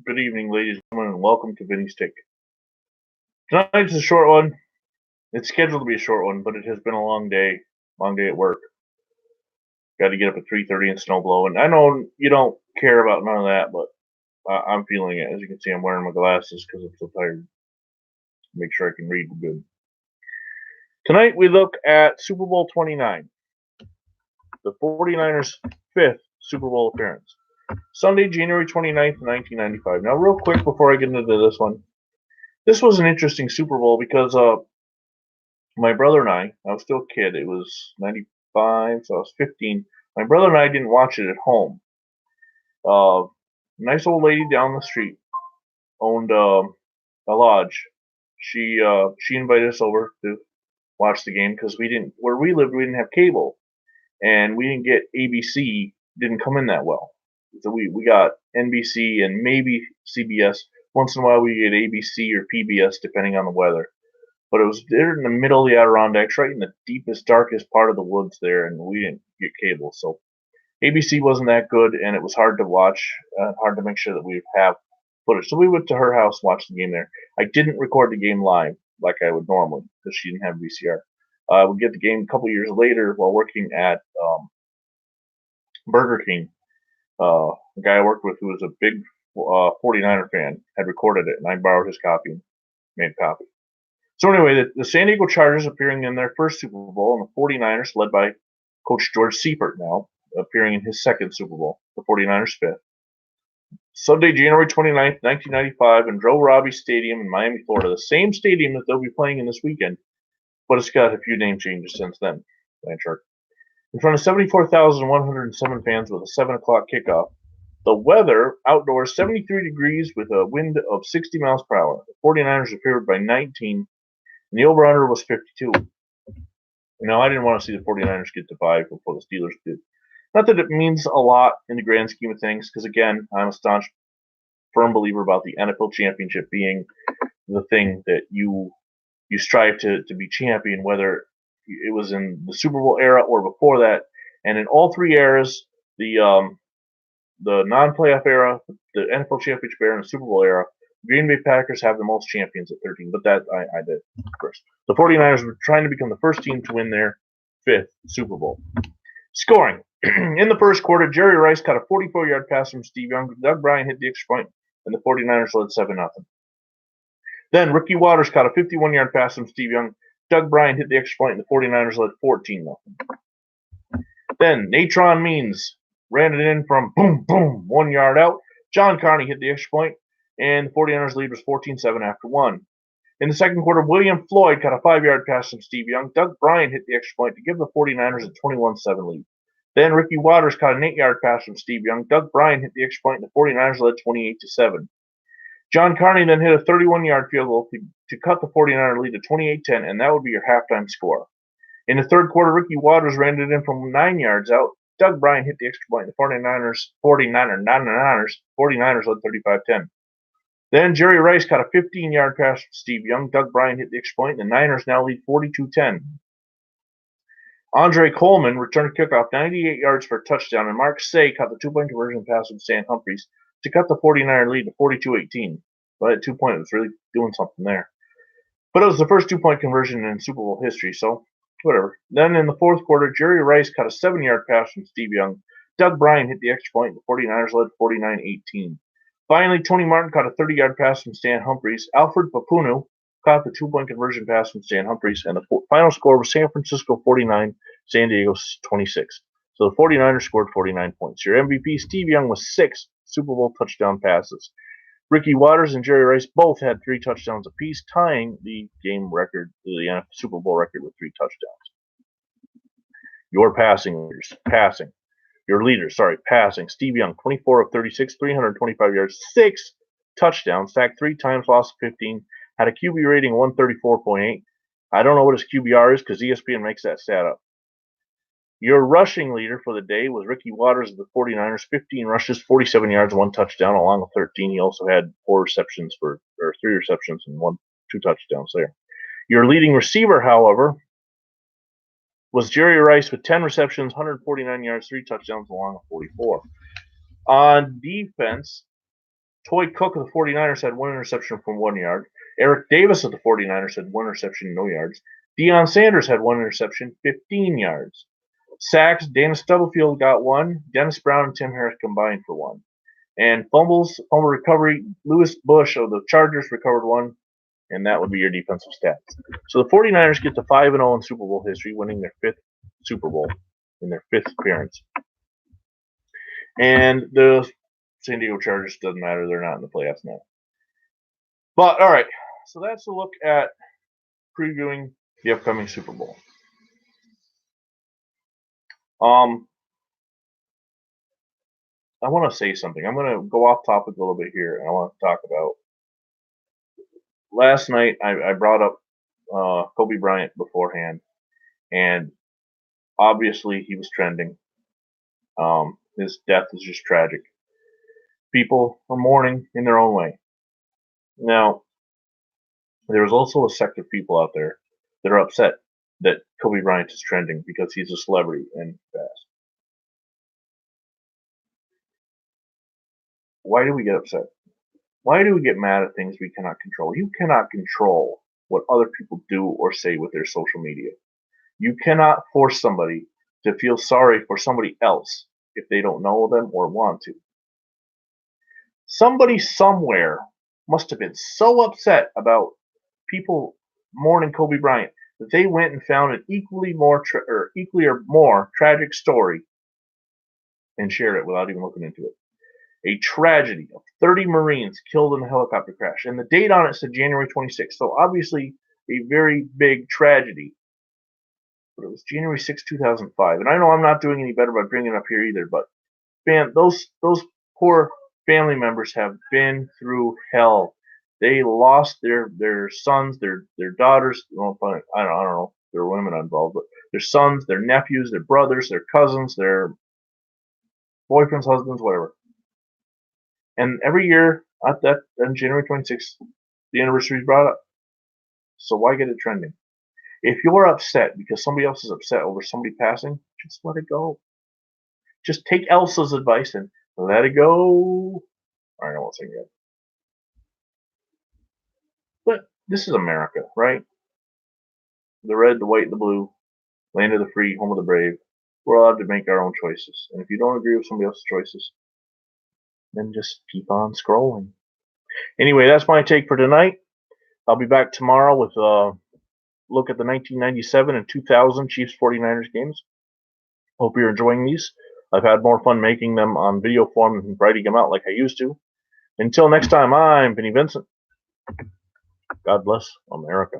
Good evening, ladies and gentlemen, and welcome to Vinny's Take. Tonight's a short one. It's scheduled to be a short one, but it has been a long day at work. Got to get up at 3:30 and snow blow, and I know you don't care about none of that, but I'm feeling it. As you can see, I'm wearing my glasses because I'm so tired. Make sure I can read good. Tonight we look at Super Bowl XXIX, the 49ers' fifth Super Bowl appearance. Sunday, January 29th, 1995. Now, real quick before I get into this one, this was an interesting Super Bowl because my brother and I was still a kid. It was 95, so I was 15. My brother and I didn't watch it at home. Nice old lady down the street owned a lodge. She invited us over to watch the game because where we lived, we didn't have cable, and we didn't get ABC. Didn't come in that well. So we got NBC and maybe CBS. Once in a while we get ABC or PBS depending on the weather. But it was there in the middle of the Adirondacks, right in the deepest, darkest part of the woods there, and we didn't get cable. So ABC wasn't that good, and it was hard to watch, hard to make sure that we have footage. So we went to her house, watched the game there. I didn't record the game live like I would normally because she didn't have VCR. I would get the game a couple years later while working at Burger King. The guy I worked with who was a big 49er fan had recorded it, and I borrowed his copy and made a copy. So anyway, the San Diego Chargers appearing in their first Super Bowl, and the 49ers, led by Coach George Seifert now, appearing in his second Super Bowl, the 49ers' fifth. Sunday, January 29th, 1995, in Joe Robbie Stadium in Miami, Florida, the same stadium that they'll be playing in this weekend, but it's got a few name changes since then. Landshark. In front of 74,107 fans with a 7 o'clock kickoff. The weather outdoors 73 degrees with a wind of 60 miles per hour. The 49ers are favored by 19, and the over-under was 52. Now, I didn't want to see the 49ers get to 5 before the Steelers did. Not that it means a lot in the grand scheme of things, because again, I'm a staunch, firm believer about the NFL championship being the thing that you strive to be champion, whether it was in the Super Bowl era or before that. And in all three eras, the non-playoff era, the NFL championship era, and the Super Bowl era, Green Bay Packers have the most champions at 13, but that I did first. The 49ers were trying to become the first team to win their fifth Super Bowl. Scoring. In the first quarter, Jerry Rice caught a 44-yard pass from Steve Young. Doug Bryan hit the extra point, and the 49ers led 7-0. Then Ricky Watters caught a 51-yard pass from Steve Young. Doug Bryan hit the extra point, and the 49ers led 14-0. Then Natron Means ran it in from boom, boom, 1 yard out. John Carney hit the extra point, and the 49ers lead was 14-7 after 1. In the second quarter, William Floyd caught a 5-yard pass from Steve Young. Doug Bryan hit the extra point to give the 49ers a 21-7 lead. Then Ricky Watters caught an 8-yard pass from Steve Young. Doug Bryan hit the extra point, and the 49ers led 28-7. John Carney then hit a 31-yard field goal to cut the 49er lead to 28-10, and that would be your halftime score. In the third quarter, Ricky Watters ran it in from 9 yards out. Doug Bryan hit the extra point, and the 49ers led 35-10. Then Jerry Rice caught a 15-yard pass from Steve Young. Doug Bryan hit the extra point, and the Niners now lead 42-10. Andre Coleman returned a kickoff 98 yards for a touchdown, and Mark Say caught the 2-point conversion pass from Stan Humphries to cut the 49er lead to 42-18. But at 2 points, it was really doing something there. But it was the first 2-point conversion in Super Bowl history, so whatever. Then in the fourth quarter, Jerry Rice caught a 7-yard pass from Steve Young. Doug Bryan hit the extra point, and the 49ers led 49-18. Finally, Tony Martin caught a 30-yard pass from Stan Humphries. Alfred Papunu caught the 2-point conversion pass from Stan Humphries, and the final score was San Francisco 49, San Diego 26. So the 49ers scored 49 points. Your MVP, Steve Young, was 6 Super Bowl touchdown passes. Ricky Watters and Jerry Rice both had 3 touchdowns apiece, tying the game record, the Super Bowl record with 3 touchdowns. Your passing leaders, passing. Steve Young, 24 of 36, 325 yards, 6 touchdowns, sacked 3 times, lost 15, had a QB rating 134.8. I don't know what his QBR is because ESPN makes that stat up. Your rushing leader for the day was Ricky Watters of the 49ers, 15 rushes, 47 yards, 1 touchdown, along with 13. He also had 3 receptions and 2 touchdowns there. Your leading receiver, however, was Jerry Rice with 10 receptions, 149 yards, 3 touchdowns, along with 44. On defense, Toy Cook of the 49ers had 1 interception from 1 yard. Eric Davis of the 49ers had 1 interception, no yards. Deion Sanders had 1 interception, 15 yards. Sacks, Dana Stubblefield got 1. Dennis Brown and Tim Harris combined for 1. And fumble recovery, Lewis Bush of the Chargers recovered 1. And that would be your defensive stats. So the 49ers get to 5-0 in Super Bowl history, winning their 5th Super Bowl in their 5th appearance. And the San Diego Chargers, doesn't matter. They're not in the playoffs now. But, all right. So that's a look at previewing the upcoming Super Bowl. I want to say something. I'm going to go off topic a little bit here, and I want to talk about. Last night, I brought up Kobe Bryant beforehand, and obviously he was trending. His death is just tragic. People are mourning in their own way. Now, there's also a sect of people out there that are upset that Kobe Bryant is trending because he's a celebrity and fast. Why do we get upset? Why do we get mad at things we cannot control? You cannot control what other people do or say with their social media. You cannot force somebody to feel sorry for somebody else if they don't know them or want to. Somebody somewhere must have been so upset about people mourning Kobe Bryant that they went and found an equally or more tragic story and shared it without even looking into it. A tragedy of 30 Marines killed in a helicopter crash. And the date on it said January 26th. So obviously a very big tragedy. But it was January 6, 2005. And I know I'm not doing any better by bringing it up here either. But man, those poor family members have been through hell. They lost their sons, their daughters. Well, I don't know. There were women involved, but their sons, their nephews, their brothers, their cousins, their boyfriends, husbands, whatever. And every year on January 26th, the anniversary is brought up. So why get it trending? If you're upset because somebody else is upset over somebody passing, just let it go. Just take Elsa's advice and let it go. All right, I won't say that. But this is America, right? The red, the white, the blue, land of the free, home of the brave. We're allowed to make our own choices. And if you don't agree with somebody else's choices, then just keep on scrolling. Anyway, that's my take for tonight. I'll be back tomorrow with a look at the 1997 and 2000 Chiefs 49ers games. Hope you're enjoying these. I've had more fun making them on video form and writing them out like I used to. Until next time, I'm Vinny Vincent. God bless America.